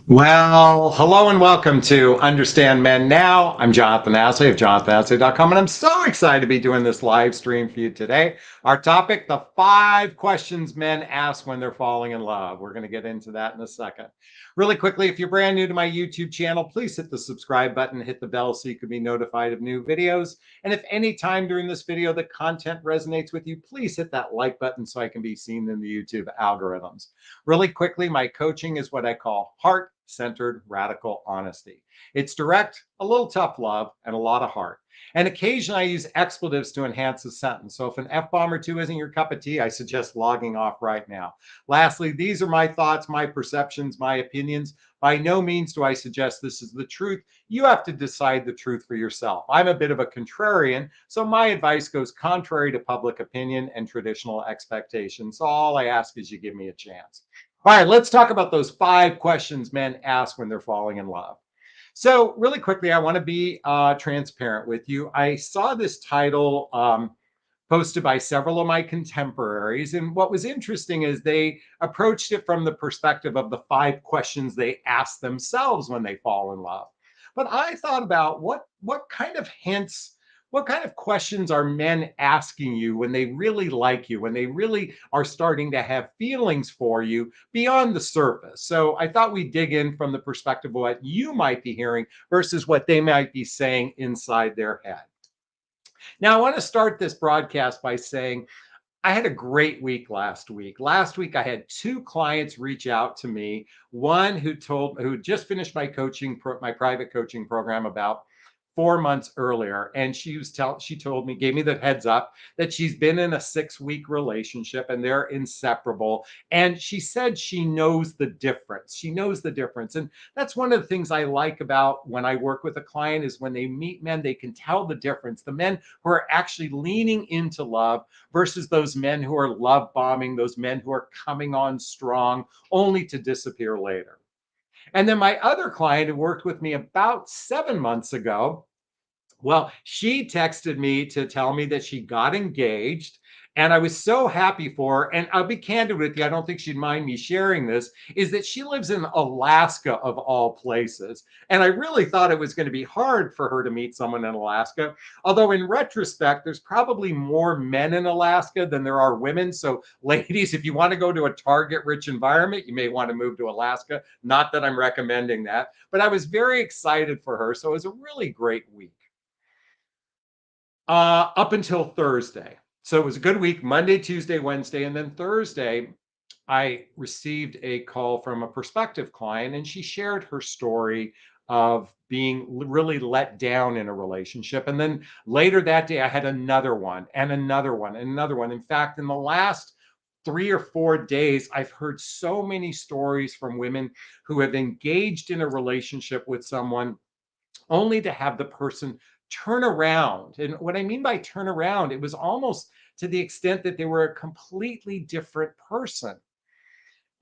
Well, hello and welcome to Understand Men Now. I'm Jonathon Aslay of jonathonaslay.com, and I'm so excited to be doing this live stream for you today. Our topic, the 5 questions men ask when they're falling in love. We're going to get into that in a second. Really quickly, if you're brand new to my YouTube channel, please hit the subscribe button, hit the bell so you can be notified of new videos. And if any time during this video the content resonates with you, please hit that like button so I can be seen in the YouTube algorithms. Really quickly, my coaching is what I call heart-centered radical honesty. It's direct, a little tough love, and a lot of heart. And occasionally I use expletives to enhance a sentence. So if an F-bomb or two isn't your cup of tea, I suggest logging off right now. Lastly, these are my thoughts, my perceptions, my opinions. By no means do I suggest this is the truth. You have to decide the truth for yourself. I'm a bit of a contrarian, so my advice goes contrary to public opinion and traditional expectations. So all I ask is you give me a chance. All right, let's talk about those 5 questions men ask when they're falling in love. So really quickly, I want to be transparent with you. I saw this title posted by several of my contemporaries. And what was interesting is they approached it from the perspective of the 5 questions they ask themselves when they fall in love. But I thought about what kind of hints, what kind of questions are men asking you when they really like you, when they really are starting to have feelings for you beyond the surface? So I thought we'd dig in from the perspective of what you might be hearing versus what they might be saying inside their head. Now, I want to start this broadcast by saying I had a great week last week. Last week, I had 2 clients reach out to me. One who just finished my my private coaching program about 4 months earlier, and she told me, gave me the heads up that she's been in a 6-week relationship and they're inseparable. And she said she knows the difference. She knows the difference, and that's one of the things I like about when I work with a client is when they meet men, they can tell the difference. The men who are actually leaning into love versus those men who are love bombing, those men who are coming on strong only to disappear later. And then my other client who worked with me about 7 months ago, well, she texted me to tell me that she got engaged. And I was so happy for her. And I'll be candid with you, I don't think she'd mind me sharing this, is that she lives in Alaska of all places. And I really thought it was going to be hard for her to meet someone in Alaska. Although in retrospect, there's probably more men in Alaska than there are women. So ladies, if you want to go to a target rich environment, you may want to move to Alaska. Not that I'm recommending that, but I was very excited for her. So it was a really great week. Up until Thursday. So it was a good week, Monday, Tuesday, Wednesday. And then Thursday, I received a call from a prospective client, and she shared her story of being really let down in a relationship. And then later that day, I had another one and another one and another one. In fact, in the last 3 or 4 days, I've heard so many stories from women who have engaged in a relationship with someone only to have the person turn around. And what I mean by turn around, it was almost to the extent that they were a completely different person.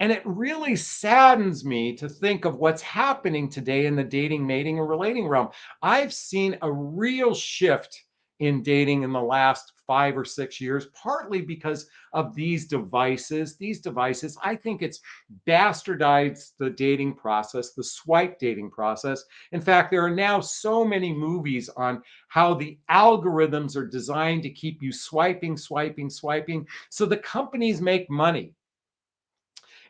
And it really saddens me to think of what's happening today in the dating, mating, and relating realm. I've seen a real shift in dating in the last 5 or 6 years, partly because of these devices. These devices, I think it's bastardized the dating process, the swipe dating process. In fact, there are now so many movies on how the algorithms are designed to keep you swiping, swiping, swiping. So the companies make money.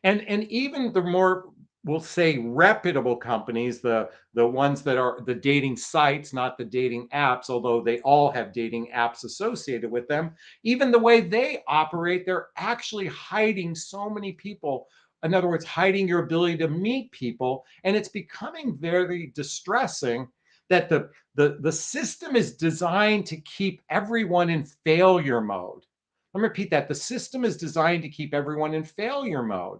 And even the more, we'll say, reputable companies, the ones that are the dating sites, not the dating apps, although they all have dating apps associated with them, even the way they operate, they're actually hiding so many people. In other words, hiding your ability to meet people. And it's becoming very distressing that the system is designed to keep everyone in failure mode. Let me repeat that. The system is designed to keep everyone in failure mode.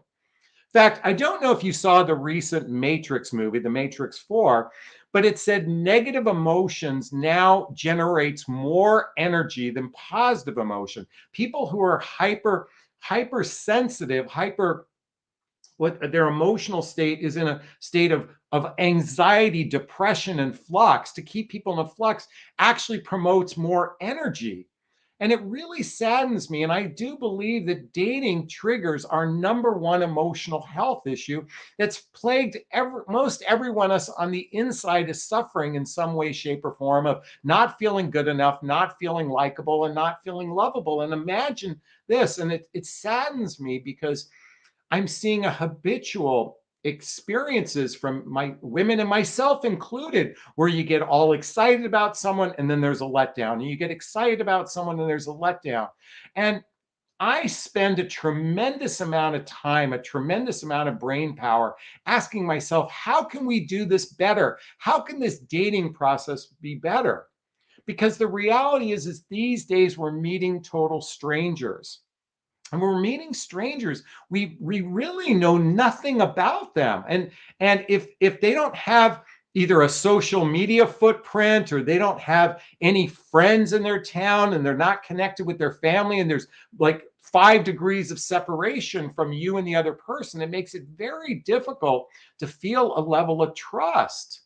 In fact, I don't know if you saw the recent Matrix movie, The Matrix 4, but it said negative emotions now generates more energy than positive emotion. People who are hypersensitive, what their emotional state is in a state of anxiety, depression, and flux. To keep people in a flux actually promotes more energy. And it really saddens me. And I do believe that dating triggers our number one emotional health issue that's plagued most everyone us on the inside is suffering in some way, shape, or form of not feeling good enough, not feeling likable, and not feeling lovable. And imagine this, and it saddens me because I'm seeing a habitual experiences from my women and myself included, where you get all excited about someone and then there's a letdown, and you get excited about someone and there's a letdown. And I spend a tremendous amount of time, a tremendous amount of brain power asking myself, how can we do this better? How can this dating process be better? Because the reality is these days we're meeting total strangers. And when we're meeting strangers, we really know nothing about them. And if they don't have either a social media footprint, or they don't have any friends in their town, and they're not connected with their family, and there's like 5 degrees of separation from you and the other person, it makes it very difficult to feel a level of trust.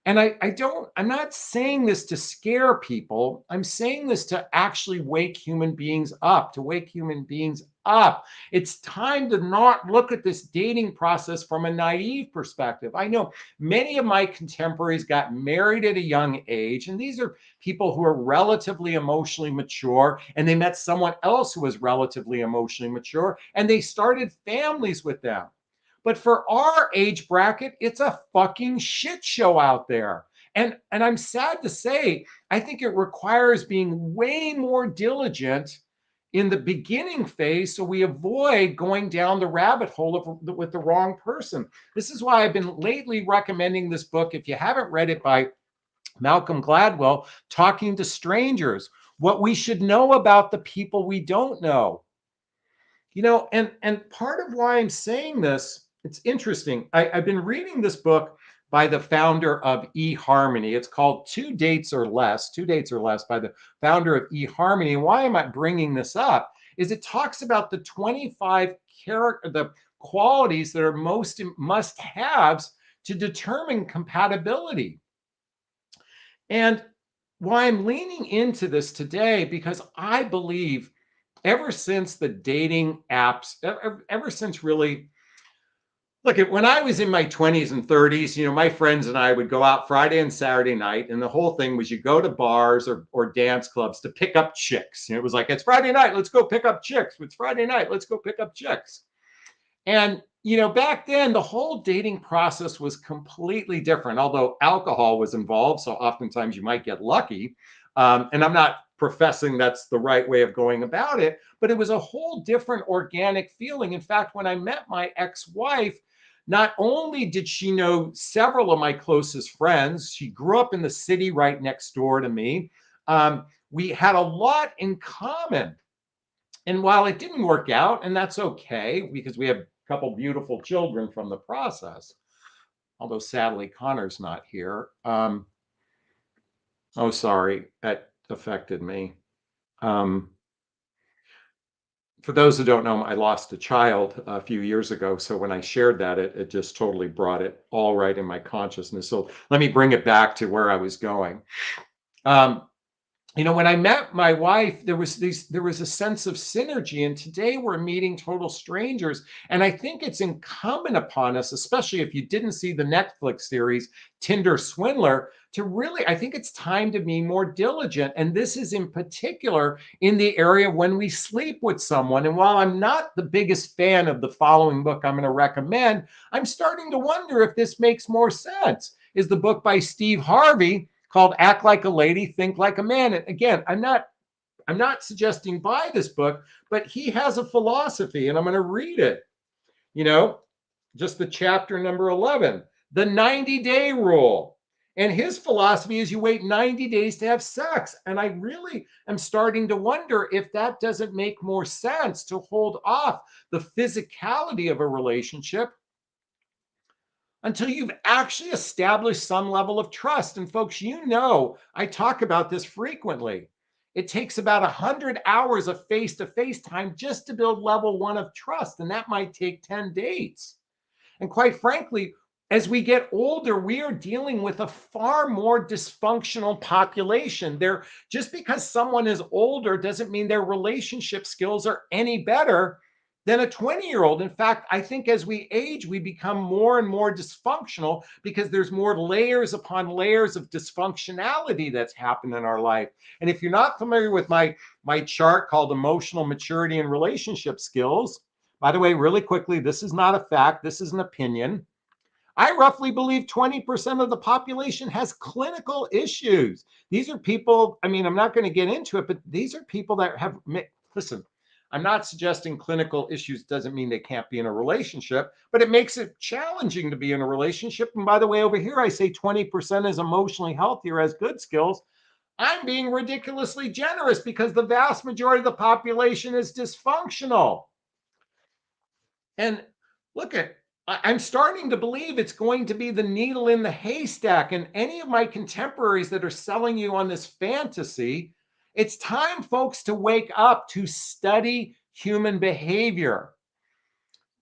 And I'm not saying this to scare people. I'm saying this to actually wake human beings up, to wake human beings up. It's time to not look at this dating process from a naive perspective. I know many of my contemporaries got married at a young age, and these are people who are relatively emotionally mature, and they met someone else who was relatively emotionally mature, and they started families with them. But for our age bracket, it's a fucking shit show out there. And I'm sad to say, I think it requires being way more diligent in the beginning phase so we avoid going down the rabbit hole with the wrong person. This is why I've been lately recommending this book. If you haven't read it, by Malcolm Gladwell, Talking to Strangers, what we should know about the people we don't know. And part of why I'm saying this, it's interesting. I've been reading this book by the founder of eHarmony. It's called Two Dates or Less, by the founder of eHarmony. And why am I bringing this up is it talks about the 25 the qualities that are most must-haves to determine compatibility. And why I'm leaning into this today, because I believe ever since the dating apps, ever since really, look, when I was in my 20s and 30s, my friends and I would go out Friday and Saturday night, and the whole thing was you go to bars or dance clubs to pick up chicks. It was like, it's Friday night, let's go pick up chicks. It's Friday night, let's go pick up chicks. And back then, the whole dating process was completely different, although alcohol was involved. So oftentimes you might get lucky. And I'm not professing that's the right way of going about it, but it was a whole different organic feeling. In fact, when I met my ex-wife, not only did she know several of my closest friends, she grew up in the city right next door to me. We had a lot in common. And while it didn't work out, and that's okay, because we have a couple beautiful children from the process, although sadly Connor's not here. Oh, sorry, that affected me. Um, for those who don't know, I lost a child a few years ago. So when I shared that, it just totally brought it all right in my consciousness. So let me bring it back to where I was going. Um, when I met my wife, there was a sense of synergy, and today we're meeting total strangers. And I think it's incumbent upon us, especially if you didn't see the Netflix series Tinder Swindler, to really, I think it's time to be more diligent. And this is in particular in the area when we sleep with someone. And while I'm not the biggest fan of the following book I'm going to recommend, I'm starting to wonder if this makes more sense. Is the book by Steve Harvey called Act Like a Lady, Think Like a Man. And again, I'm not suggesting buy this book, but he has a philosophy, and I'm going to read it. Just the chapter number 11, the 90-day rule. And his philosophy is you wait 90 days to have sex. And I really am starting to wonder if that doesn't make more sense to hold off the physicality of a relationship until you've actually established some level of trust. And folks, I talk about this frequently. It takes about 100 hours of face-to-face time just to build level 1 of trust. And that might take 10 dates. And quite frankly, as we get older, we are dealing with a far more dysfunctional population. Just because someone is older doesn't mean their relationship skills are any better than a 20-year-old. In fact, I think as we age, we become more and more dysfunctional because there's more layers upon layers of dysfunctionality that's happened in our life. And if you're not familiar with my chart called Emotional Maturity and Relationship Skills, by the way, really quickly, this is not a fact, this is an opinion. I roughly believe 20% of the population has clinical issues. These are people, I mean, I'm not going to get into it, but these are people that have, listen, I'm not suggesting clinical issues doesn't mean they can't be in a relationship, but it makes it challenging to be in a relationship. And by the way, over here, I say 20% is emotionally healthy or has good skills. I'm being ridiculously generous because the vast majority of the population is dysfunctional. And look at, I'm starting to believe it's going to be the needle in the haystack. And any of my contemporaries that are selling you on this fantasy, it's time, folks, to wake up to study human behavior.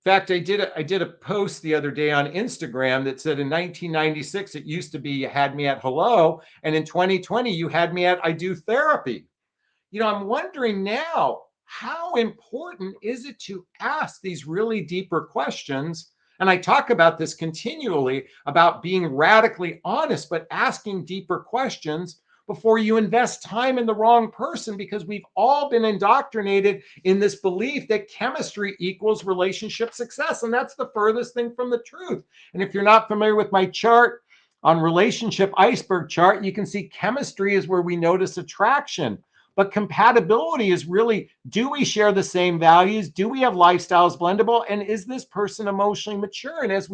In fact, I did a post the other day on Instagram that said in 1996, it used to be you had me at hello. And in 2020, you had me at I do therapy. I'm wondering now, how important is it to ask these really deeper questions? And I talk about this continually about being radically honest, but asking deeper questions before you invest time in the wrong person, because we've all been indoctrinated in this belief that chemistry equals relationship success. And that's the furthest thing from the truth. And if you're not familiar with my chart on relationship iceberg chart, you can see chemistry is where we notice attraction. But compatibility is really, do we share the same values? Do we have lifestyles blendable? And is this person emotionally mature? And as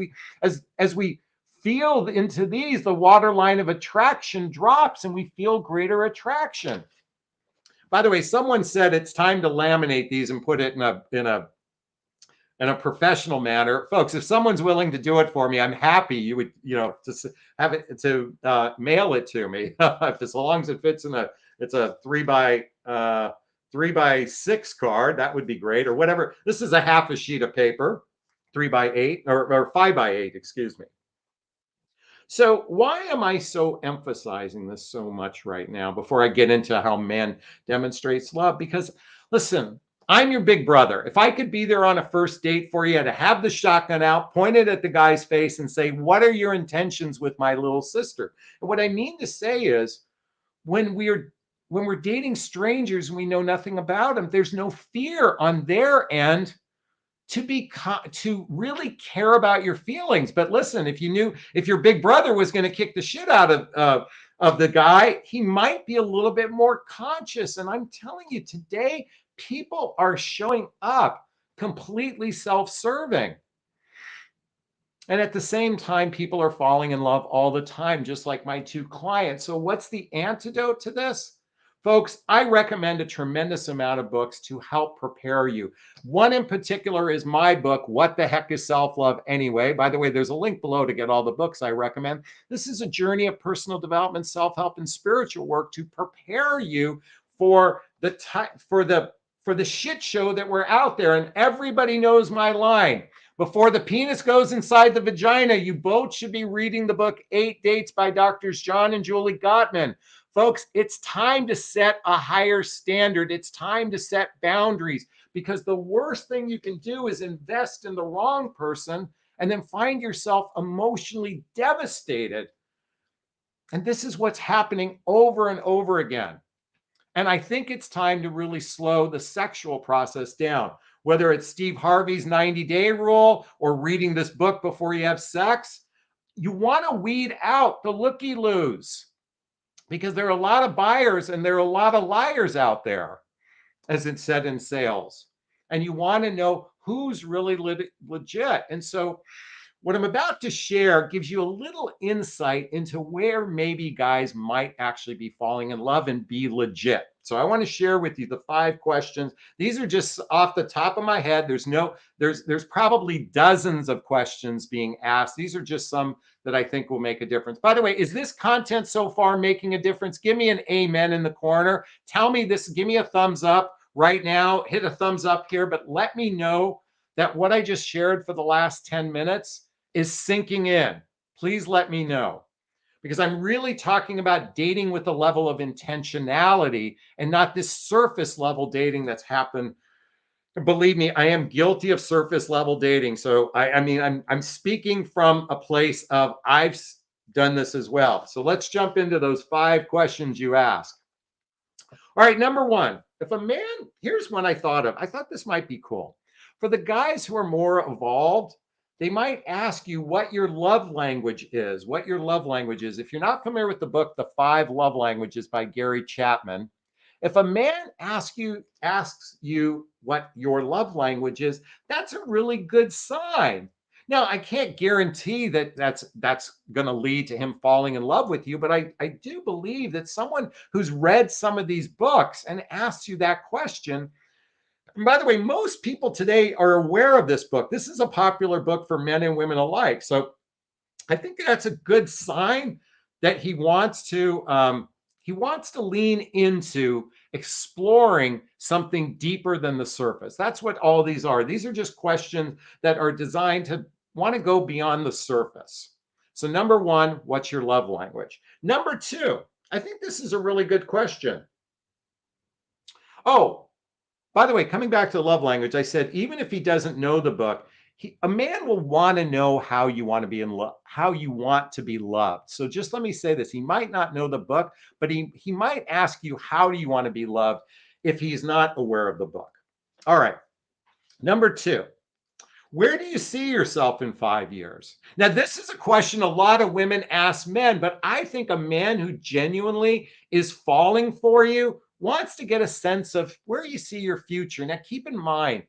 we feel into these, the waterline of attraction drops and we feel greater attraction. By the way, someone said it's time to laminate these and put it in a professional manner. Folks, if someone's willing to do it for me, I'm happy you would, to have it, to mail it to me. As long as it fits in it's a 3x6 card, that would be great, or whatever. This is a half a sheet of paper, 3x8 or 5x8, excuse me. So why am I so emphasizing this so much right now before I get into how man demonstrates love? Because listen, I'm your big brother. If I could be there on a first date for you, to have the shotgun out, point it at the guy's face and say, what are your intentions with my little sister? And what I mean to say is, when we're dating strangers and we know nothing about them, there's no fear on their end to really care about your feelings. But listen, if your big brother was going to kick the shit out of the guy, he might be a little bit more conscious. And I'm telling you, today people are showing up completely self-serving. And at the same time, people are falling in love all the time, just like my two clients. So what's the antidote to this? Folks, I recommend a tremendous amount of books to help prepare you. One in particular is my book, What the Heck is Self-Love Anyway? By the way, there's a link below to get all the books I recommend. This is a journey of personal development, self-help, and spiritual work to prepare you for the shit show that we're out there. And everybody knows my line. Before the penis goes inside the vagina, you both should be reading the book 8 Dates by Doctors John and Julie Gottman. Folks, it's time to set a higher standard. It's time to set boundaries, because the worst thing you can do is invest in the wrong person and then find yourself emotionally devastated. And this is what's happening over and over again. And I think it's time to really slow the sexual process down. Whether it's Steve Harvey's 90-day rule or reading this book before you have sex, you want to weed out the looky-loos, because there are a lot of buyers and there are a lot of liars out there, as it's said in sales. And you want to know who's really legit. And so what I'm about to share gives you a little insight into where maybe guys might actually be falling in love and be legit. So I want to share with you the 5 questions. These are just off the top of my head. There's probably dozens of questions being asked. These are just some that I think will make a difference. By the way, is this content so far making a difference? Give me an amen in the corner. Tell me this, give me a thumbs up right now. Hit a thumbs up here, but let me know that what I just shared for the last 10 minutes is sinking in, please let me know. Because I'm really talking about dating with a level of intentionality and not this surface level dating that's happened. Believe me, I am guilty of surface level dating. So I mean, I'm speaking from a place of I've done this as well. So let's jump into those 5 questions you asked. All right, number one, if a man, here's one I thought of. I thought this might be cool. For the guys who are more evolved, they might ask you what your love language is. What your love language is. If you're not familiar with the book, The Five Love Languages by Gary Chapman, if a man asks you what your love language is, that's a really good sign. Now, I can't guarantee that that's going to lead to him falling in love with you, but I do believe that someone who's read some of these books and asks you that question. And by the way, most people today are aware of this book. This is a popular book for men and women alike. So I think that's a good sign that he wants to lean into exploring something deeper than the surface. That's what all these are. These are just questions that are designed to want to go beyond the surface. So number one, what's your love language? Number two, I think this is a really good question. Oh, by the way, coming back to the love language, I said even if he doesn't know the book, a man will want to know how you want to be in love, how you want to be loved. So just let me say this: he might not know the book, but he might ask you how do you want to be loved if he's not aware of the book. All right, number two. Where do you see yourself in 5 years? Now, this is a question a lot of women ask men, but I think a man who genuinely is falling for you wants to get a sense of where you see your future. Now, keep in mind,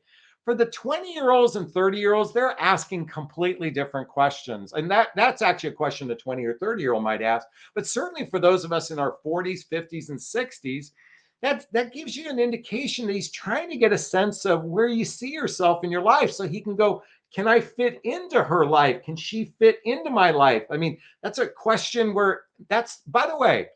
for the 20-year-olds and 30-year-olds, they're asking completely different questions. And that's actually a question the 20 or 30-year-old might ask. But certainly for those of us in our 40s, 50s, and 60s, that gives you an indication that he's trying to get a sense of where you see yourself in your life so he can go, can I fit into her life? Can she fit into my life? I mean, that's a question where that's, by the way,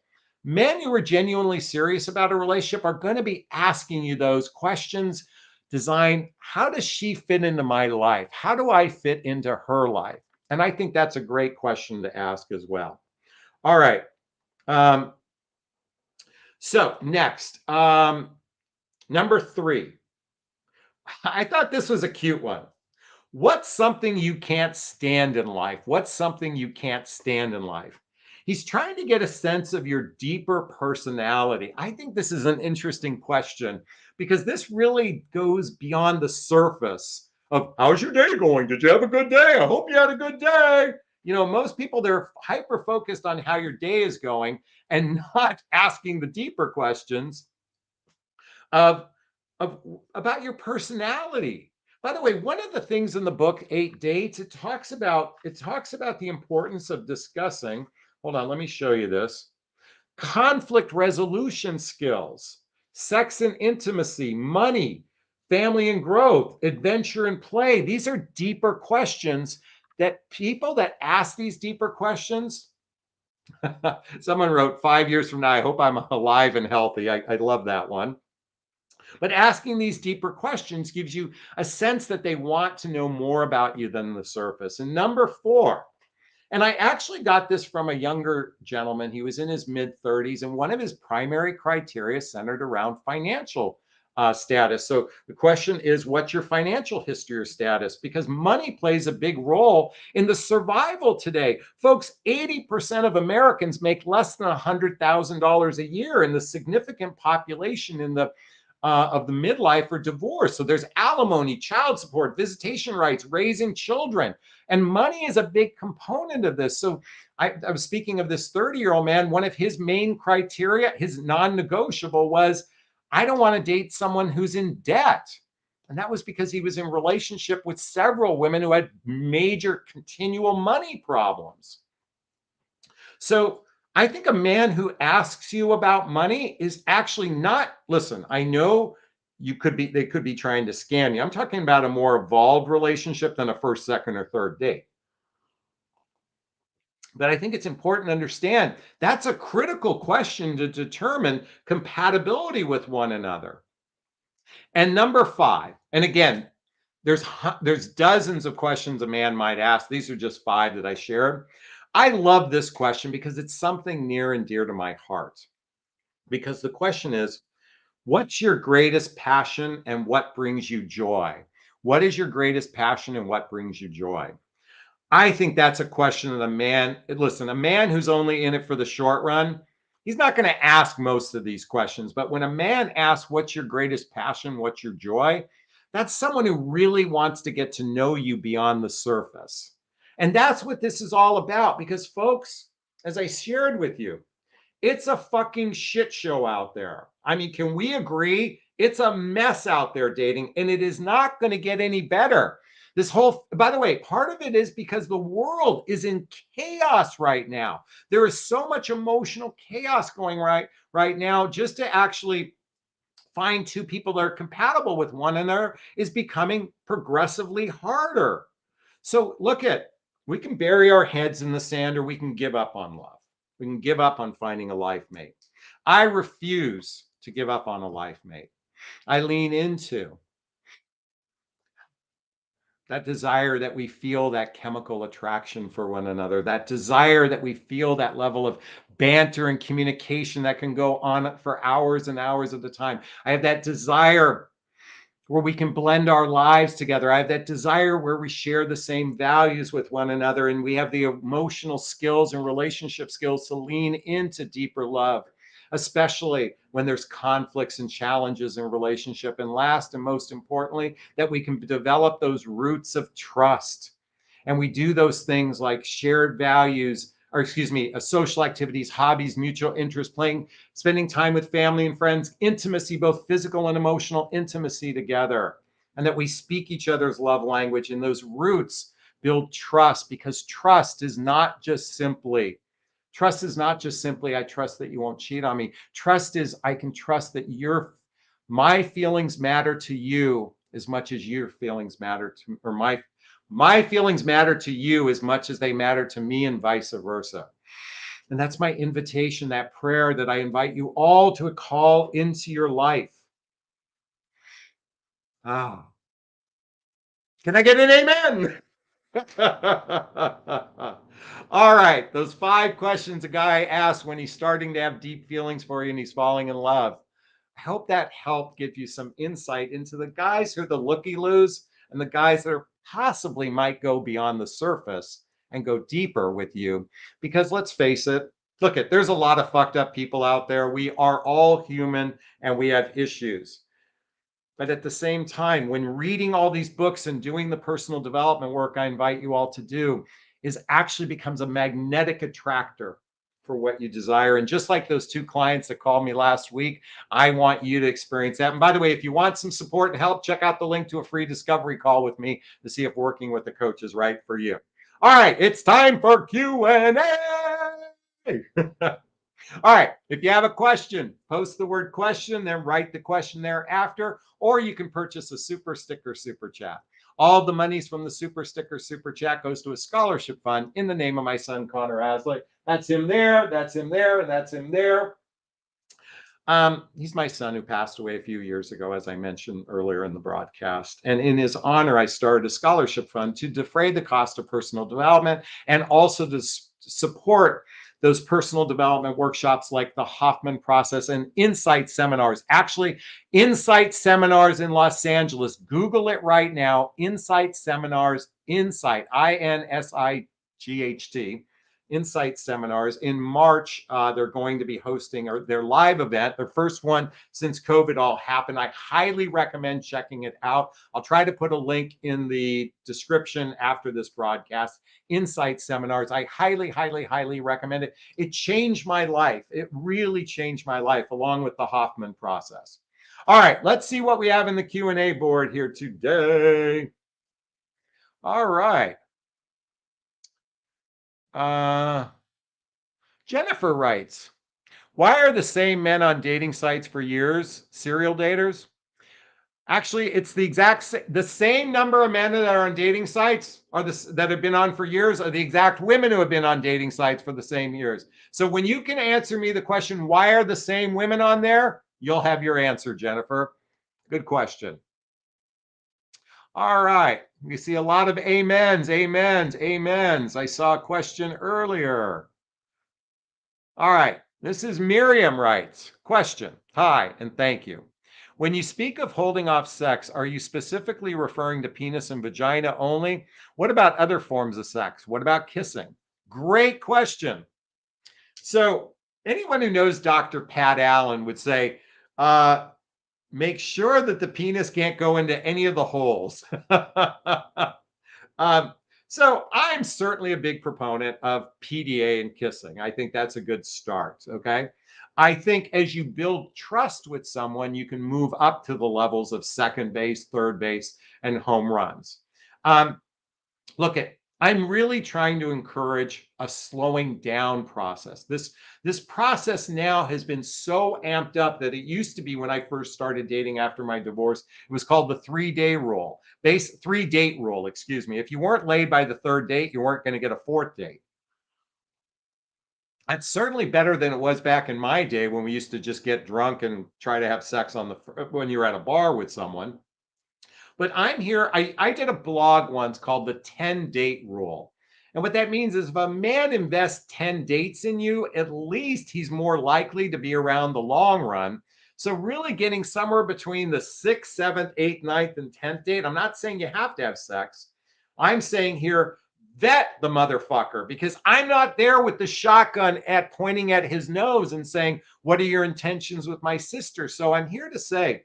men who are genuinely serious about a relationship are going to be asking you those questions designed, how does she fit into my life? How do I fit into her life? And I think that's a great question to ask as well. All right. Um, so next, number three, I thought this was a cute one. What's something you can't stand in life? What's something you can't stand in life? He's trying to get a sense of your deeper personality. I think this is an interesting question because this really goes beyond the surface of how's your day going? Did you have a good day? I hope you had a good day. You know, most people, they're hyper focused on how your day is going and not asking the deeper questions of of about your personality. By the way, one of the things in the book 8 Dates, it talks about the importance of discussing. Hold on, let me show you this. Conflict resolution skills, sex and intimacy, money, family and growth, adventure and play. These are deeper questions that people that ask these deeper questions. Someone wrote 5 years from now, I hope I'm alive and healthy. I love that one. But asking these deeper questions gives you a sense that they want to know more about you than the surface. And number four, and I actually got this from a younger gentleman. He was in his mid 30s, and one of his primary criteria centered around financial status. So the question is, what's your financial history or status? Because money plays a big role in the survival today. Folks, 80% of Americans make less than $100,000 a year, and the significant population in the of the midlife or divorce. So there's alimony, child support, visitation rights, raising children. And money is a big component of this. So I was speaking of this 30-year-old man. One of his main criteria, his non negotiable, was I don't want to date someone who's in debt. And that was because he was in relationship with several women who had major continual money problems. So I think a man who asks you about money is actually not, listen, I know they could be trying to scam you. I'm talking about a more evolved relationship than a first, second, or third date. But I think it's important to understand that's a critical question to determine compatibility with one another. And number five, and again, There's dozens of questions a man might ask. These are just five that I shared. I love this question because it's something near and dear to my heart. Because the question is, what's your greatest passion and what brings you joy? What is your greatest passion and what brings you joy? I think that's a question that a man who's only in it for the short run, he's not going to ask most of these questions. But when a man asks, what's your greatest passion? What's your joy? That's someone who really wants to get to know you beyond the surface. And that's what this is all about. Because, folks, as I shared with you, it's a fucking shit show out there. I mean, can we agree? It's a mess out there dating, and it is not going to get any better. This whole, by the way, part of it is because the world is in chaos right now. There is so much emotional chaos going right now. Just to actually find two people that are compatible with one another is becoming progressively harder. So we can bury our heads in the sand or we can give up on love. We can give up on finding a life mate. I refuse to give up on a life mate. I lean into that desire that we feel that chemical attraction for one another, that desire that we feel that level of banter and communication that can go on for hours and hours at a time. I have that desire where we can blend our lives together. I have that desire where we share the same values with one another and we have the emotional skills and relationship skills to lean into deeper love, especially when there's conflicts and challenges in relationship. And last and most importantly, that we can develop those roots of trust. And we do those things like shared values, or excuse me, social activities, hobbies, mutual interest, playing, spending time with family and friends, intimacy, both physical and emotional intimacy together, and that we speak each other's love language. And those roots build trust, because trust is not just simply, I trust that you won't cheat on me. Trust is, I can trust that my feelings matter to you as much as your feelings matter to, or my feelings matter to you as much as they matter to me, and vice versa. And that's my invitation, that prayer that I invite you all to call into your life. Ah, can I get an amen? All right, those five questions a guy asks when he's starting to have deep feelings for you and he's falling in love. I hope that helped give you some insight into the guys who are the looky-loos and the guys that are possibly might go beyond the surface and go deeper with you. Because let's face it, there's a lot of fucked up people out there. We are all human and we have issues. But at the same time, when reading all these books and doing the personal development work I invite you all to do, is actually becomes a magnetic attractor for what you desire. And just like those two clients that called me last week, I want you to experience that. And by the way, if you want some support and help, check out the link to a free discovery call with me to see if working with the coach is right for you. All right, it's time for Q&A. All right. If you have a question, post the word question, then write the question thereafter, or you can purchase a super sticker super chat. All the monies from the super sticker super chat goes to a scholarship fund in the name of my son, Connor Aslay. That's him there, that's him there, and that's him there. He's my son who passed away a few years ago, as I mentioned earlier in the broadcast. And in his honor, I started a scholarship fund to defray the cost of personal development and also to support those personal development workshops like the Hoffman process and insight seminars. Actually, insight seminars in Los Angeles. Google it right now. Insight seminars, Insight, INSIGHT. Insight seminars. In March, they're going to be hosting their live event, their first one since COVID all happened. I highly recommend checking it out. I'll try to put a link in the description after this broadcast. Insight seminars. I highly, highly, highly recommend it. It changed my life. It really changed my life, along with the Hoffman process. All right, let's see what we have in the Q&A board here today. All right. Jennifer writes, why are the same men on dating sites for years serial daters? Actually, it's the same number of men that are on dating sites that have been on for years are the exact women who have been on dating sites for the same years. So when you can answer me the question, why are the same women on there? You'll have your answer, Jennifer. Good question. All right. We see a lot of amens, amens, amens. I saw a question earlier. All right. This is Miriam writes, question. Hi, and thank you. When you speak of holding off sex, are you specifically referring to penis and vagina only? What about other forms of sex? What about kissing? Great question. So, anyone who knows Dr. Pat Allen would say, make sure that the penis can't go into any of the holes. Um, so I'm certainly a big proponent of PDA and kissing. I think that's a good start. Okay. I think as you build trust with someone, you can move up to the levels of second base, third base, and home runs. Um, Look at, I'm really trying to encourage a slowing down process. This process now has been so amped up that it used to be when I first started dating after my divorce, it was called the 3-day rule. 3-date rule, excuse me. If you weren't laid by the third date, you weren't going to get a fourth date. That's certainly better than it was back in my day when we used to just get drunk and try to have sex on the when you're at a bar with someone. But I'm here. I did a blog once called the 10 date rule. And what that means is if a man invests 10 dates in you, at least he's more likely to be around the long run. So, really getting somewhere between the sixth, seventh, eighth, ninth, and 10th date. I'm not saying you have to have sex. I'm saying here, vet the motherfucker because I'm not there with the shotgun at pointing at his nose and saying, what are your intentions with my sister? So, I'm here to say,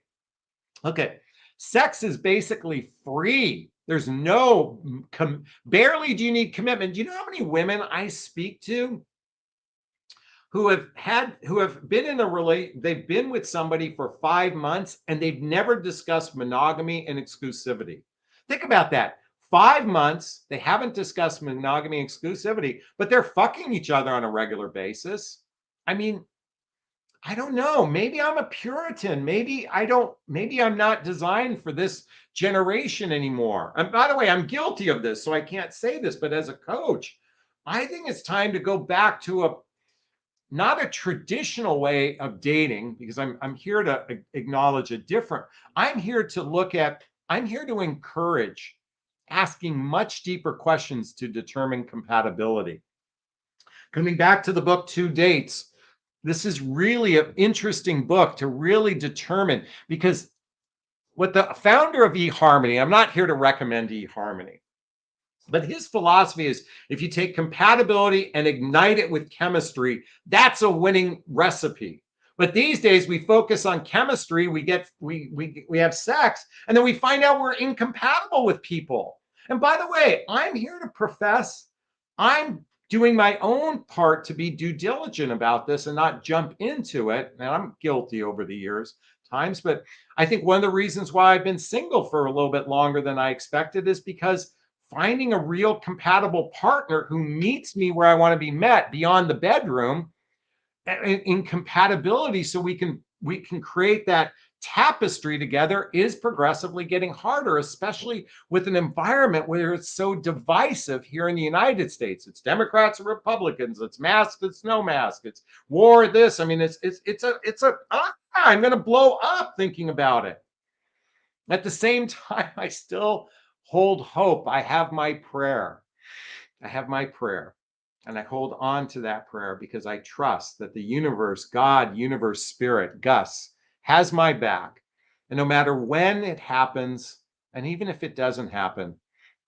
okay, sex is basically free. There's no barely do you need commitment. Do you know how many women I speak to who have been in a relate they've been with somebody for 5 months and they've never discussed monogamy and exclusivity. Think about that. 5 months, they haven't discussed monogamy and exclusivity, but they're fucking each other on a regular basis. I mean, I don't know. Maybe I'm a Puritan. Maybe I'm not designed for this generation anymore. And by the way, I'm guilty of this, so I can't say this, but as a coach, I think it's time to go back to a not a traditional way of dating because I'm here to acknowledge a different. I'm here to encourage asking much deeper questions to determine compatibility. Coming back to the book Two Dates, this is really an interesting book to really determine because what the founder of eHarmony, I'm not here to recommend eHarmony, but his philosophy is if you take compatibility and ignite it with chemistry, that's a winning recipe. But these days we focus on chemistry, we have sex, and then we find out we're incompatible with people. And by the way, I'm here to profess I'm doing my own part to be due diligent about this and not jump into it. And I'm guilty over the years times, but I think one of the reasons why I've been single for a little bit longer than I expected is because finding a real compatible partner who meets me where I want to be met beyond the bedroom in compatibility so we can create that tapestry together is progressively getting harder, especially with an environment where it's so divisive here in the United States. It's Democrats or Republicans, it's mask, it's no mask, it's war, this. I mean, I'm going to blow up thinking about it. At the same time, I still hold hope. I have my prayer. I have my prayer. And I hold on to that prayer because I trust that the universe, God, universe, spirit, Gus, has my back. And no matter when it happens, and even if it doesn't happen,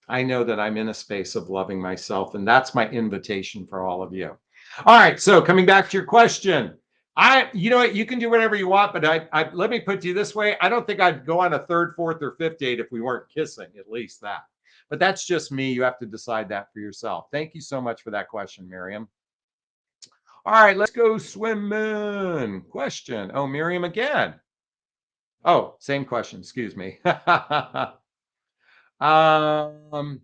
I know that I'm in a space of loving myself. And that's my invitation for all of you. All right. So coming back to your question, you know what, you can do whatever you want, but let me put it to you this way. I don't think I'd go on a third, fourth, or fifth date if we weren't kissing, at least that. But that's just me. You have to decide that for yourself. Thank you so much for that question, Miriam. All right, let's go swimming. Question. Oh, Miriam again. Oh, same question. Excuse me. um,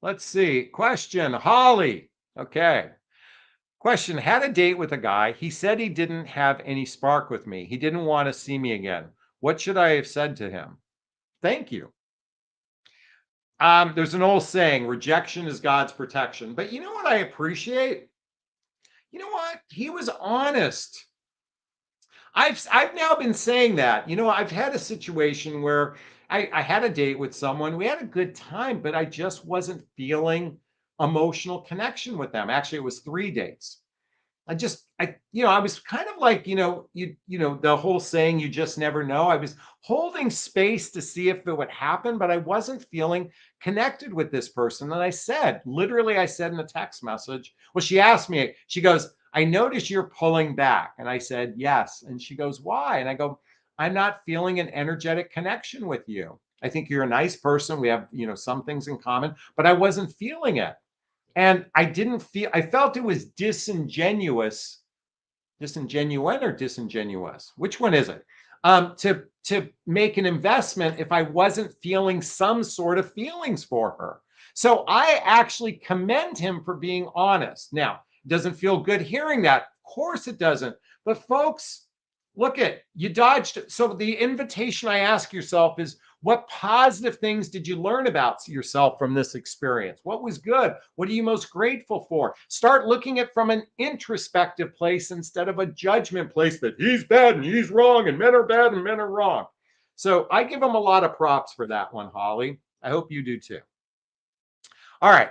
let's see. Question. Holly. Okay. Question. Had a date with a guy. He said he didn't have any spark with me. He didn't want to see me again. What should I have said to him? Thank you. There's an old saying, rejection is God's protection. But you know what I appreciate? You know what? He was honest. I've now been saying that. You know, I've had a situation where I had a date with someone. We had a good time, but I just wasn't feeling emotional connection with them. Actually, it was 3 dates. I was kind of like, the whole saying, you just never know. I was holding space to see if it would happen, but I wasn't feeling connected with this person. And I said in a text message, well, she asked me, she goes, I notice you're pulling back. And I said, yes. And she goes, why? And I go, I'm not feeling an energetic connection with you. I think you're a nice person. We have, some things in common, but I wasn't feeling it. And I felt it was disingenuine or disingenuous. Which one is it? To make an investment if I wasn't feeling some sort of feelings for her. So I actually commend him for being honest. Now, it doesn't feel good hearing that. Of course it doesn't. But folks, look at you dodged it. So the invitation I ask yourself is, what positive things did you learn about yourself from this experience? What was good? What are you most grateful for? Start looking at from an introspective place instead of a judgment place that he's bad and he's wrong and men are bad and men are wrong. So I give him a lot of props for that one, Holly. I hope you do too. All right.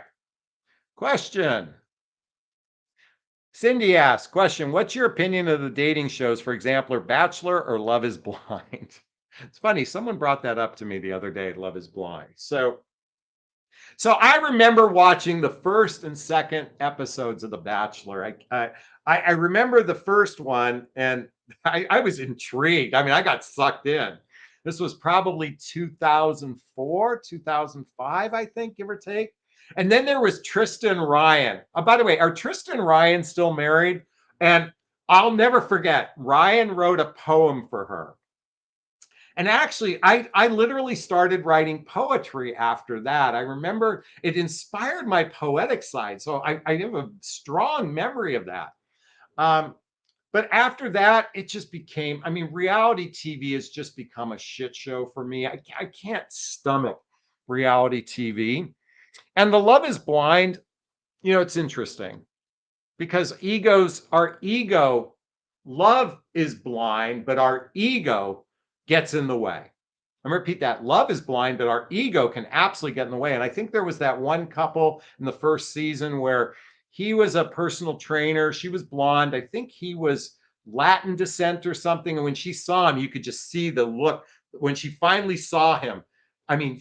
Question. Cindy asks, question, what's your opinion of the dating shows, for example, Bachelor or Love is Blind? It's funny, someone brought that up to me the other day, Love is Blind. So I remember watching the first and second episodes of The Bachelor. I remember the first one, and I was intrigued. I mean, I got sucked in. This was probably 2004, 2005, I think, give or take. And then there was Tristan Ryan. By the way, are Tristan and Ryan still married? And I'll never forget, Ryan wrote a poem for her. And actually, I literally started writing poetry after that. I remember it inspired my poetic side. So I have a strong memory of that. But after that, it just became, I mean, reality TV has just become a shit show for me. I can't stomach reality TV. And the Love is Blind, it's interesting because love is blind, but our ego gets in the way. I'm going to repeat that. Love is blind, but our ego can absolutely get in the way. And I think there was that one couple in the first season where he was a personal trainer. She was blonde. I think he was Latin descent or something. And when she saw him, you could just see the look. When she finally saw him, I mean,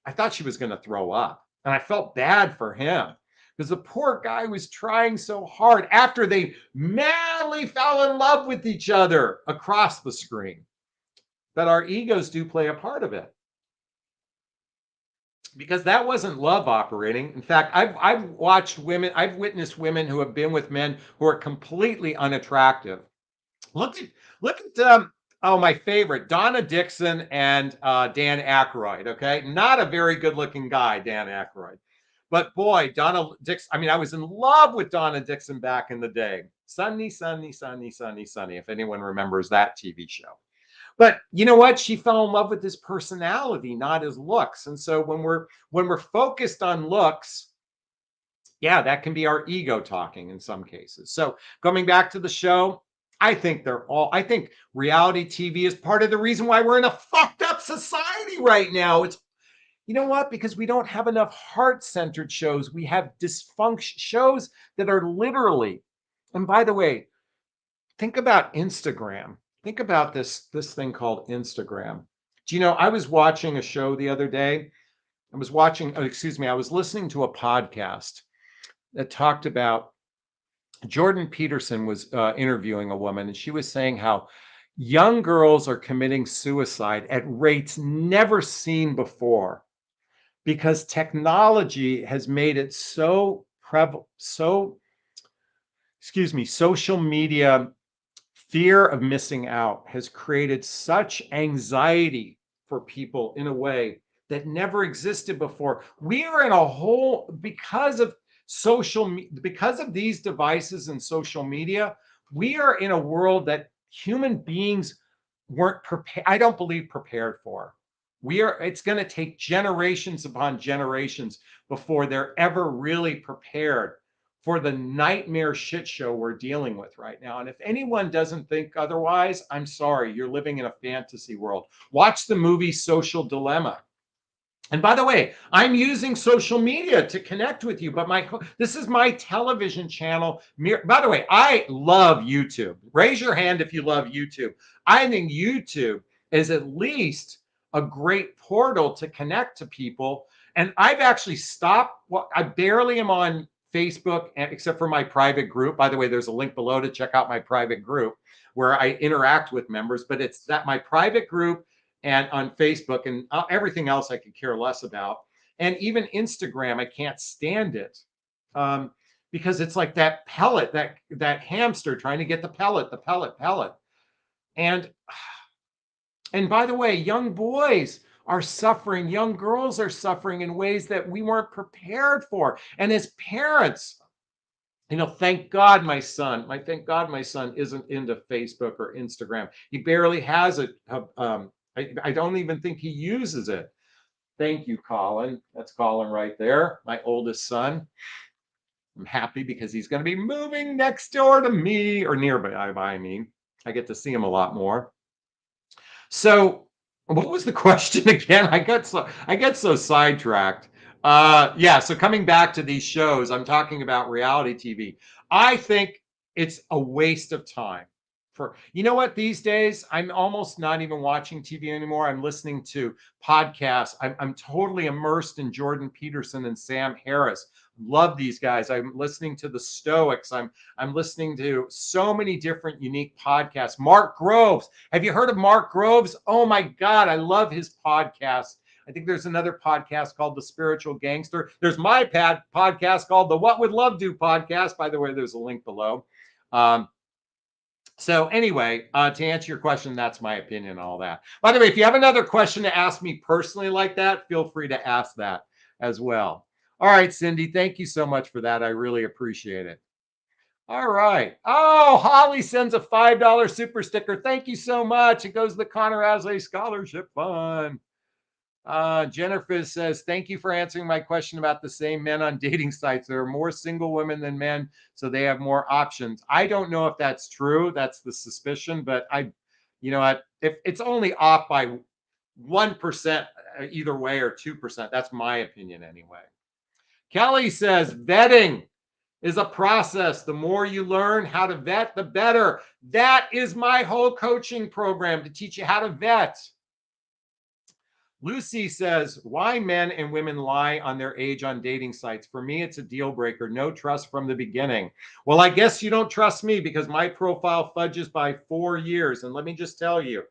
I thought she was going to throw up. And I felt bad for him because the poor guy was trying so hard after they madly fell in love with each other across the screen. But our egos do play a part of it because that wasn't love operating. In fact, I've witnessed women who have been with men who are completely unattractive. Look at oh, my favorite, Donna Dixon and Dan Aykroyd. Okay, not a very good-looking guy, Dan Aykroyd, but boy, Donna Dixon. I mean, I was in love with Donna Dixon back in the day. Sunny, sunny, sunny, sunny, sunny. If anyone remembers that TV show. But you know what? She fell in love with his personality, not his looks. And so when we're focused on looks, yeah, that can be our ego talking in some cases. So coming back to the show, I think reality TV is part of the reason why we're in a fucked up society right now. It's, you know what? Because we don't have enough heart-centered shows. We have dysfunction shows that are literally, and by the way, think about Instagram. Think about this thing called Instagram. Do you know, I was watching a show the other day. I was listening to a podcast that talked about Jordan Peterson was interviewing a woman, and she was saying how young girls are committing suicide at rates never seen before because technology has made it so prevalent, social media fear of missing out has created such anxiety for people in a way that never existed before. We are in a whole, because of these devices and social media, we are in a world that human beings weren't prepared, I don't believe prepared for. It's going to take generations upon generations before they're ever really prepared for the nightmare shit show we're dealing with right now. And if anyone doesn't think otherwise, I'm sorry, you're living in a fantasy world. Watch the movie Social Dilemma. And by the way, I'm using social media to connect with you, but this is my television channel. By the way, I love YouTube. Raise your hand if you love YouTube. I think YouTube is at least a great portal to connect to people. And I've actually stopped. Well, I barely am on Facebook except for my private group. By the way, there's a link below to check out my private group where I interact with members, but it's that my private group and on Facebook, and everything else I could care less about. And even Instagram, I can't stand it because it's like that pellet, that hamster trying to get the pellet. And by the way, young boys are suffering, young girls are suffering in ways that we weren't prepared for. And as parents, thank God my son isn't into Facebook or Instagram. He barely has it. I don't even think he uses it. Thank you, Colin. That's Colin right there, my oldest son. I'm happy because he's going to be moving next door to me, or nearby me. I get to see him a lot more. So, what was the question again? I get so sidetracked. Yeah, so coming back to these shows, I'm talking about reality TV. I think it's a waste of time. You know what, these days I'm almost not even watching TV anymore. I'm listening to podcasts. I'm totally immersed in Jordan Peterson and Sam Harris. Love these guys. I'm listening to the Stoics. I'm listening to so many different unique podcasts. Mark Groves. Have you heard of Mark Groves? Oh my God, I love his podcast. I think there's another podcast called The Spiritual Gangster. There's my podcast called the What Would Love Do podcast. By the way, there's a link below. So anyway, to answer your question, that's my opinion on all that. By the way, if you have another question to ask me personally like that, feel free to ask that as well. All right, Cindy, thank you so much for that. I really appreciate it. All right. Oh, Holly sends a $5 super sticker. Thank you so much. It goes to the Connor Aslay Scholarship Fund. Jennifer says, thank you for answering my question about the same men on dating sites. There are more single women than men, so they have more options. I don't know if that's true. That's the suspicion, but you know what? If it's only off by 1% either way or 2%, that's my opinion anyway. Kelly says, vetting is a process. The more you learn how to vet, the better. That is my whole coaching program, to teach you how to vet. Lucy says, why men and women lie on their age on dating sites? For me, it's a deal breaker. No trust from the beginning. Well, I guess you don't trust me because my profile fudges by 4 years. And let me just tell you,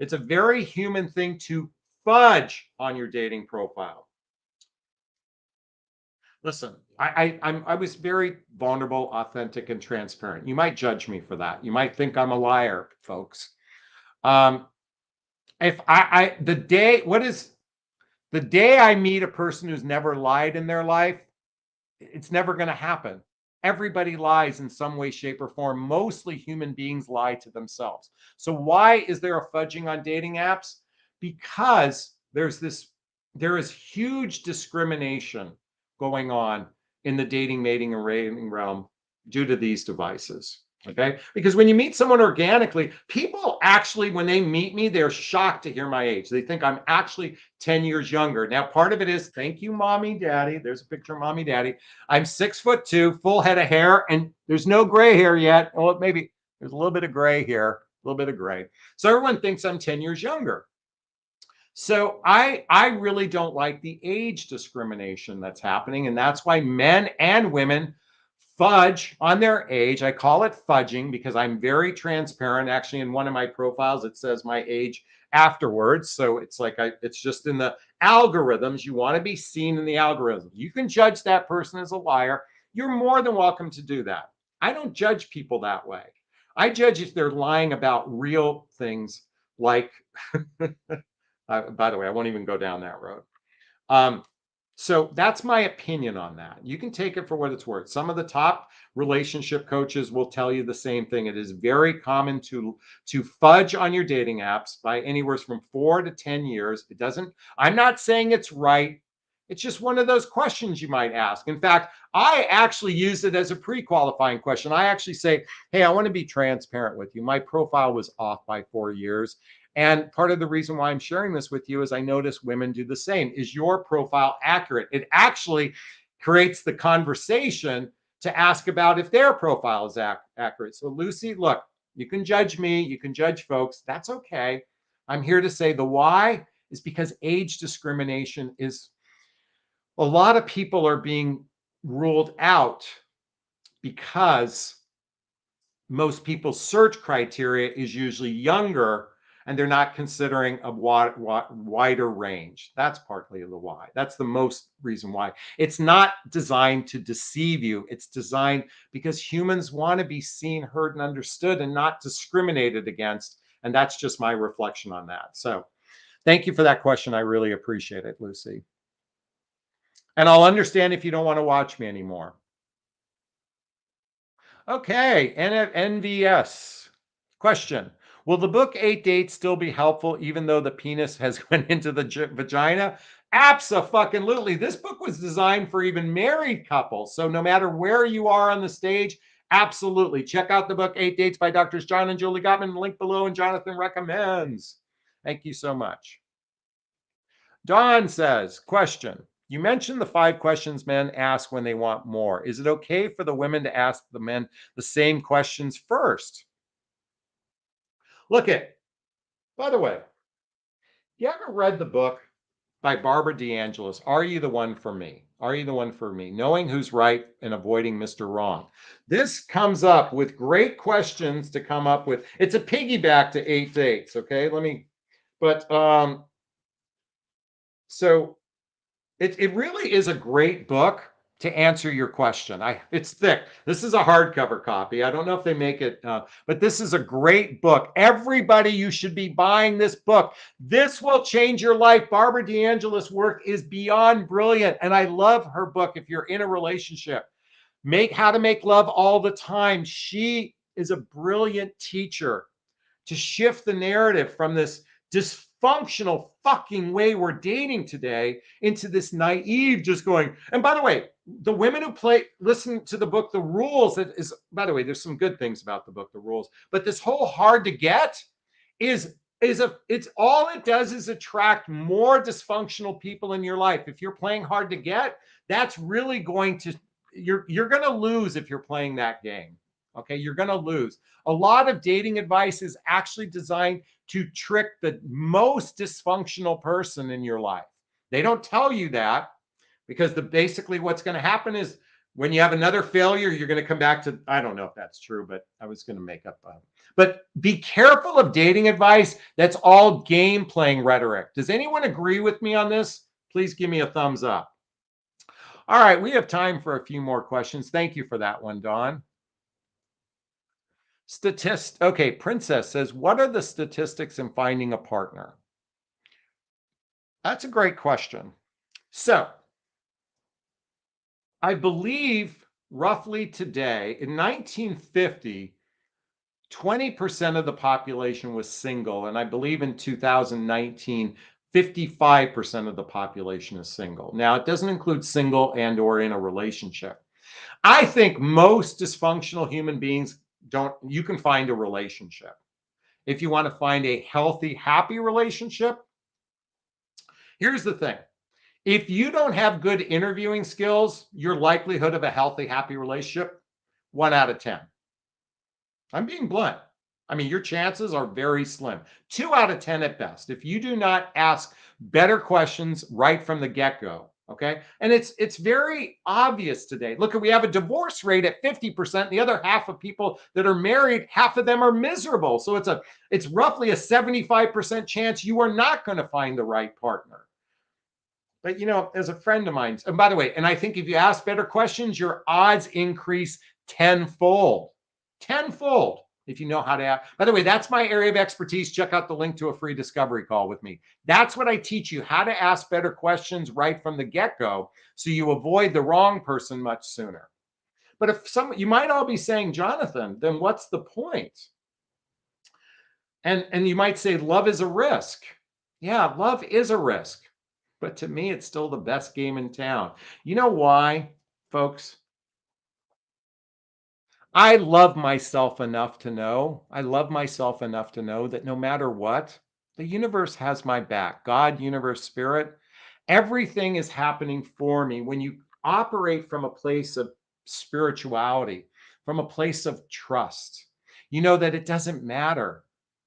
it's a very human thing to fudge on your dating profile. Listen, I was very vulnerable, authentic, and transparent. You might judge me for that. You might think I'm a liar, folks. If the day I meet a person who's never lied in their life, it's never going to happen. Everybody lies in some way, shape, or form. Mostly human beings lie to themselves. So why is there a fudging on dating apps? Because there is huge discrimination going on in the dating, mating, and rating realm due to these devices. Okay. Because when you meet someone organically, people actually, when they meet me, they're shocked to hear my age. They think I'm actually 10 years younger. Now, part of it is, thank you, mommy, daddy. There's a picture of mommy, daddy. I'm 6'2", full head of hair, and there's no gray hair yet. Well, maybe there's a little bit of gray here, a little bit of gray. So everyone thinks I'm 10 years younger. So I really don't like the age discrimination that's happening. And that's why men and women fudge on their age. I call it fudging because I'm very transparent. Actually, in one of my profiles, it says my age afterwards. So it's like it's just in the algorithms. You want to be seen in the algorithm. You can judge that person as a liar. You're more than welcome to do that. I don't judge people that way. I judge if they're lying about real things like, by the way, I won't even go down that road. So that's my opinion on that. You can take it for what it's worth. Some of the top relationship coaches will tell you the same thing. It is very common to fudge on your dating apps by anywhere from 4 to 10 years. I'm not saying it's right. It's just one of those questions you might ask. In fact, I actually use it as a pre-qualifying question. I actually say, hey, I want to be transparent with you. My profile was off by 4 years. And part of the reason why I'm sharing this with you is I notice women do the same. Is your profile accurate? It actually creates the conversation to ask about if their profile is accurate. So, Lucy, look, you can judge me, you can judge folks. That's okay. I'm here to say the why is because age discrimination is a lot of people are being ruled out because most people's search criteria is usually younger and they're not considering a wider range. That's partly the why. That's the most reason why. It's not designed to deceive you. It's designed because humans want to be seen, heard, and understood and not discriminated against. And that's just my reflection on that. So thank you for that question. I really appreciate it, Lucy. And I'll understand if you don't want to watch me anymore. Okay, NVS question. Will the book 8 Dates still be helpful even though the penis has went into the vagina? Abso-fucking-lutely. This book was designed for even married couples. So no matter where you are on the stage, absolutely. Check out the book 8 Dates by Drs. John and Julie Gottman. Link below and Jonathon recommends. Thank you so much. Don says, question. You mentioned the 5 questions men ask when they want more. Is it okay for the women to ask the men the same questions first? Look at, by the way, you ever read the book by Barbara DeAngelis, Are You the One for Me? Are You the One for Me? Knowing Who's Right and Avoiding Mr. Wrong. This comes up with great questions to come up with. It's a piggyback to 8 Dates, okay? So it really is a great book to answer your question. It's thick. This is a hardcover copy. I don't know if they make it, but this is a great book. Everybody, you should be buying this book. This will change your life. Barbara DeAngelis' work is beyond brilliant, and I love her book. If you're in a relationship, How to Make Love All the Time. She is a brilliant teacher to shift the narrative from this dysfunctional fucking way we're dating today into this naive just going. And by the way, the women who listen to the book The Rules, that is, by the way, there's some good things about the book The Rules, but this whole hard to get it's all it does is attract more dysfunctional people in your life. If you're playing hard to get, that's really going to you're going to lose if you're playing that game. Okay, you're going to lose. A lot of dating advice is actually designed to trick the most dysfunctional person in your life. They don't tell you that because basically what's going to happen is when you have another failure, you're going to come back to, I don't know if that's true, but I was going to make up. But be careful of dating advice. That's all game playing rhetoric. Does anyone agree with me on this? Please give me a thumbs up. All right, we have time for a few more questions. Thank you for that one, Dawn. Okay, Princess says, what are the statistics in finding a partner? That's a great question. So, I believe roughly today, in 1950, 20% of the population was single. And I believe in 2019, 55% of the population is single. Now, it doesn't include single and or in a relationship. I think most dysfunctional human beings you can find a relationship. If you want to find a healthy, happy relationship, here's the thing. If you don't have good interviewing skills, your likelihood of a healthy, happy relationship, 1 out of 10. I'm being blunt. I mean, your chances are very slim. 2 out of 10 at best. If you do not ask better questions right from the get-go, okay? And it's very obvious today. Look, we have a divorce rate at 50%. The other half of people that are married, half of them are miserable. So it's roughly a 75% chance you are not going to find the right partner. But as a friend of mine, and by the way, and I think if you ask better questions, your odds increase tenfold. Tenfold if you know how to ask. By the way, that's my area of expertise. Check out the link to a free discovery call with me. That's what I teach you, how to ask better questions right from the get-go so you avoid the wrong person much sooner. But if you might all be saying, Jonathon, then what's the point? And you might say, love is a risk. Yeah, love is a risk. But to me, it's still the best game in town. You know why, folks? I love myself enough to know, I love myself enough to know that no matter what, the universe has my back. God, universe, spirit, everything is happening for me. When you operate from a place of spirituality, from a place of trust, you know that it doesn't matter.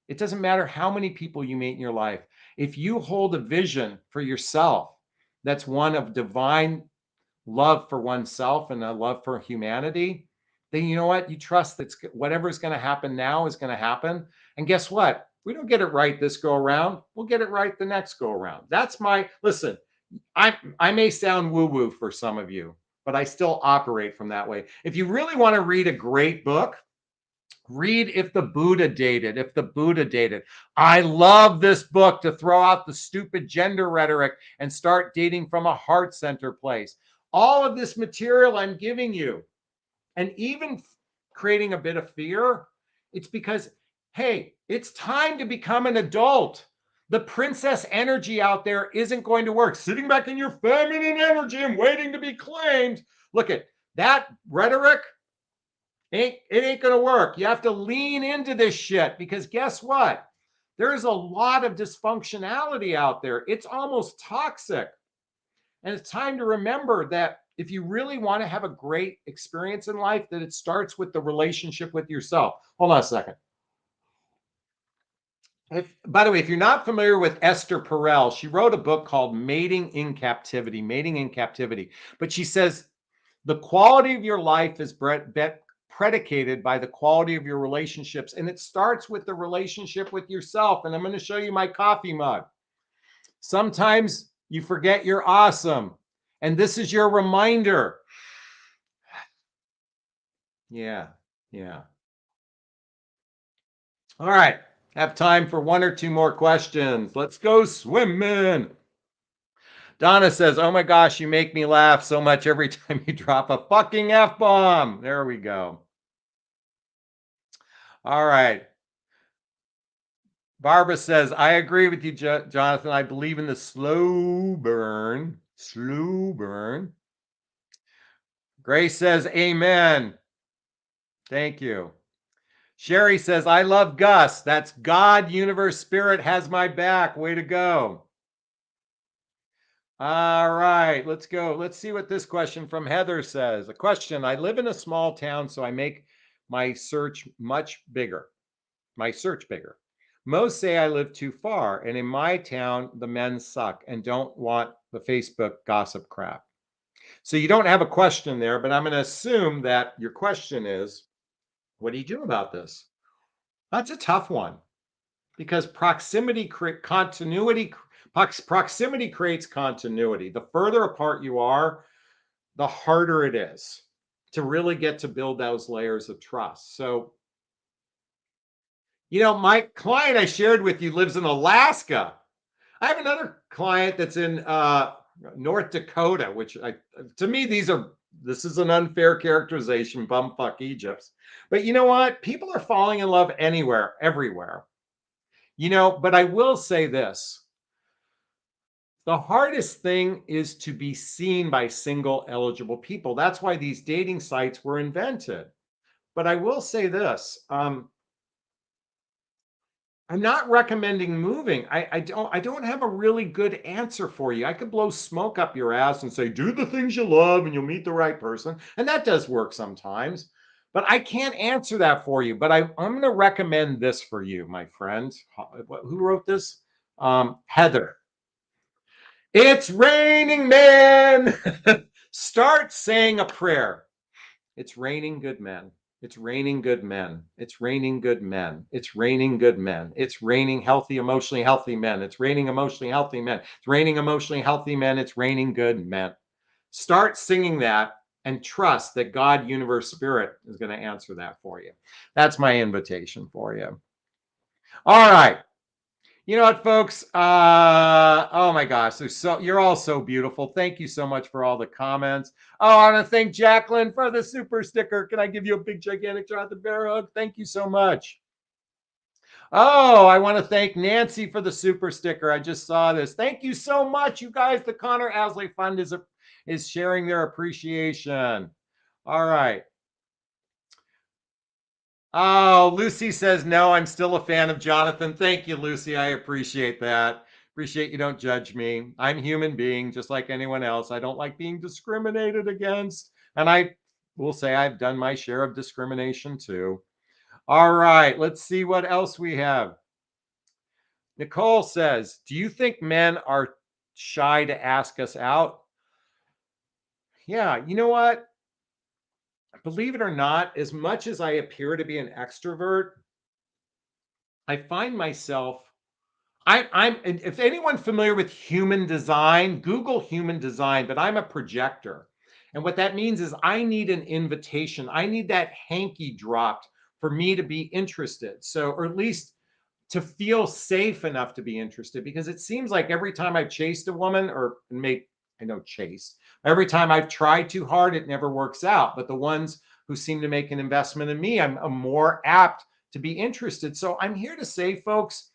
It doesn't matter how many people you meet in your life. If you hold a vision for yourself that's one of divine love for oneself and a love for humanity, then you know what? You trust that whatever's going to happen now is going to happen. And guess what? We don't get it right this go around. We'll get it right the next go around. That's my listen. I may sound woo woo for some of you, but I still operate from that way. If you really want to read a great book, read If the Buddha Dated. If the Buddha Dated. I love this book to throw out the stupid gender rhetoric and start dating from a heart center place. All of this material I'm giving you, and even creating a bit of fear, it's because, hey, it's time to become an adult. The princess energy out there isn't going to work. Sitting back in your feminine energy and waiting to be claimed. Look at that rhetoric. It ain't going to work. You have to lean into this shit because guess what? There's a lot of dysfunctionality out there. It's almost toxic. And it's time to remember that if you really want to have a great experience in life, that it starts with the relationship with yourself. Hold on a second. By the way, if you're not familiar with Esther Perel, she wrote a book called Mating in Captivity, Mating in Captivity. But she says the quality of your life is predicated by the quality of your relationships. And it starts with the relationship with yourself. And I'm going to show you my coffee mug. Sometimes you forget you're awesome. And this is your reminder. Yeah, yeah. All right. Have time for one or two more questions. Let's go swimming. Donna says, oh my gosh, you make me laugh so much every time you drop a fucking F-bomb. There we go. All right. Barbara says, I agree with you, Jonathon. I believe in the slow burn. Slow burn. Grace says, amen. Thank you. Sherry says, I love Gus. That's God, universe, spirit has my back. Way to go. All right, let's go. Let's see what this question from Heather says. A question, I live in a small town, so I make my search much bigger. My search bigger. Most say I live too far, and in my town, the men suck and don't want the Facebook gossip crap. So you don't have a question there, but I'm going to assume that your question is, what do you do about this? That's a tough one because proximity creates continuity. Proximity creates continuity. The further apart you are, the harder it is to really get to build those layers of trust. So, you know, my client I shared with you lives in Alaska. I have another client that's in North Dakota, which to me, this is an unfair characterization, bumfuck Egypt. But you know what? People are falling in love anywhere, everywhere. You know, but I will say this. The hardest thing is to be seen by single eligible people. That's why these dating sites were invented. But I will say this. I'm not recommending moving. I don't have a really good answer for you. I could blow smoke up your ass and say, do the things you love and you'll meet the right person. And that does work sometimes. But I can't answer that for you. But I'm going to recommend this for you, my friend. Who wrote this? Heather. It's raining, man. Start saying a prayer. It's raining good men. It's raining good men. It's raining good men. It's raining good men. It's raining healthy, emotionally healthy men. It's raining emotionally healthy men. It's raining emotionally healthy men. It's raining good men. Start singing that and trust that God, universe, spirit is going to answer that for you. That's my invitation for you. All right. You know what, folks? Oh my gosh, you're all so beautiful. Thank you so much for all the comments. Oh, I want to thank Jacqueline for the super sticker. Can I give you a big, gigantic Jonathan Bear hug? Thank you so much. Oh, I want to thank Nancy for the super sticker. I just saw this. Thank you so much, you guys. The Connor Aslay Fund is sharing their appreciation. All right. Oh, Lucy says no. I'm still a fan of Jonathon. Thank you, Lucy. I appreciate that. Appreciate you don't judge me. I'm a human being just like anyone else. I don't like being discriminated against. And I will say I've done my share of discrimination too. All right, let's see what else we have. Nicole says, do you think men are shy to ask us out? Yeah, you know what? Believe it or not, as much as I appear to be an extrovert, I find myself I'm if anyone familiar with human design, Google human design, but I'm a projector. And what that means is I need an invitation. I need that hanky dropped for me to be interested. So, or at least to feel safe enough to be interested, because it seems like every time I've chased a woman, or make I know chase, every time I've tried too hard, it never works out. But the ones who seem to make an investment in me, I'm more apt to be interested. So I'm here to say, folks,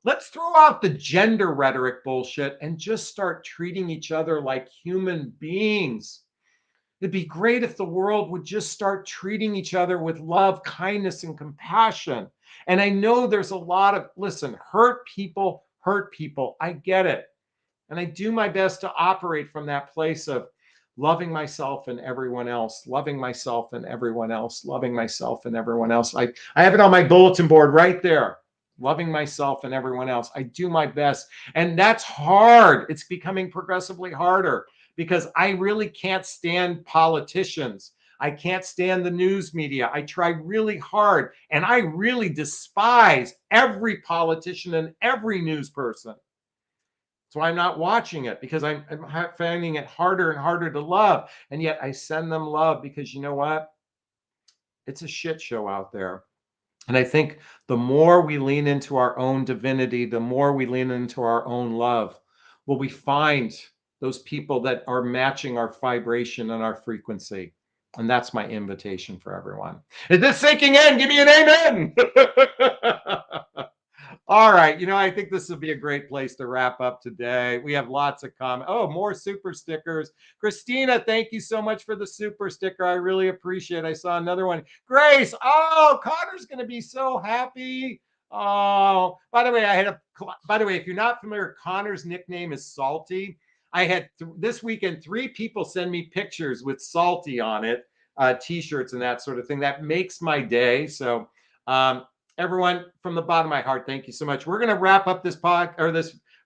let's throw out the gender rhetoric bullshit and just start treating each other like human beings. It'd be great if the world would just start treating each other with love, kindness, and compassion. And I know there's a lot of, listen, hurt people hurt people. I get it. And I do my best to operate from that place of loving myself and everyone else, loving myself and everyone else, loving myself and everyone else. I have it on my bulletin board right there. Loving myself and everyone else. I do my best. And that's hard. It's becoming progressively harder because I really can't stand politicians. I can't stand the news media. I try really hard, and I really despise every politician and every news person. So I'm not watching it because I'm finding it harder and harder to love. And yet I send them love because you know what? It's a shit show out there. And I think the more we lean into our own divinity, the more we lean into our own love, will we find those people that are matching our vibration and our frequency. And that's my invitation for everyone. Is this sinking in? Give me an amen. All right. I think this will be a great place to wrap up today. We have lots of comments. Oh, more super stickers. Christina, thank you so much for the super sticker. I really appreciate it. I saw another one. Grace, oh, Connor's going to be so happy. Oh, by the way, if you're not familiar, Connor's nickname is Salty. I had this weekend 3 people send me pictures with Salty on it, t-shirts and that sort of thing. That makes my day. So, everyone, from the bottom of my heart, thank you so much. We're going to wrap up this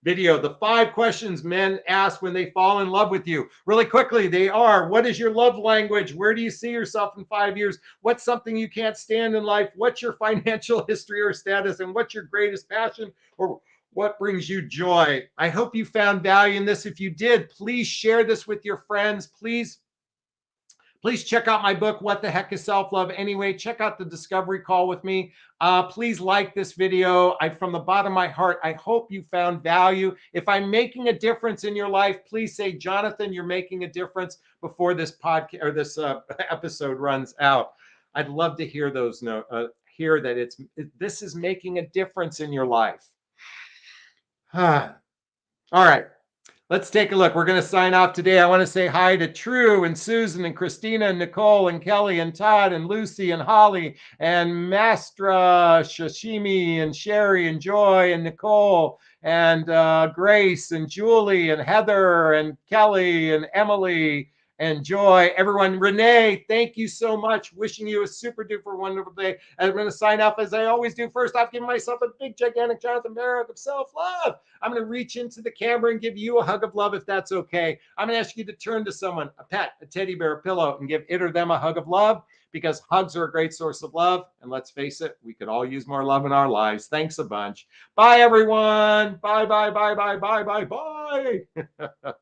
video. The 5 questions men ask when they fall in love with you. Really quickly, they are: what is your love language? Where do you see yourself in 5 years? What's something you can't stand in life? What's your financial history or status? And what's your greatest passion, or what brings you joy? I hope you found value in this. If you did, please share this with your friends. Please check out my book, What the Heck is Self-Love Anyway? Check out the discovery call with me. Please like this video. From the bottom of my heart, I hope you found value. If I'm making a difference in your life, please say, Jonathon, you're making a difference before this podcast or this episode runs out. I'd love to hear those hear that this is making a difference in your life. All right. Let's take a look. We're going to sign off today. I want to say hi to True and Susan and Christina and Nicole and Kelly and Todd and Lucy and Holly and Mastra, Shashimi and Sherry and Joy and Nicole and Grace and Julie and Heather and Kelly and Emily and Joy. Everyone, Renee, thank you so much. Wishing you a super duper wonderful day. And I'm going to sign off as I always do. First off, giving myself a big, gigantic Jonathon Barrett of self-love. I'm going to reach into the camera and give you a hug of love if that's okay. I'm going to ask you to turn to someone, a pet, a teddy bear, a pillow, and give it or them a hug of love, because hugs are a great source of love. And let's face it, we could all use more love in our lives. Thanks a bunch. Bye, everyone. Bye, bye, bye, bye, bye, bye, bye.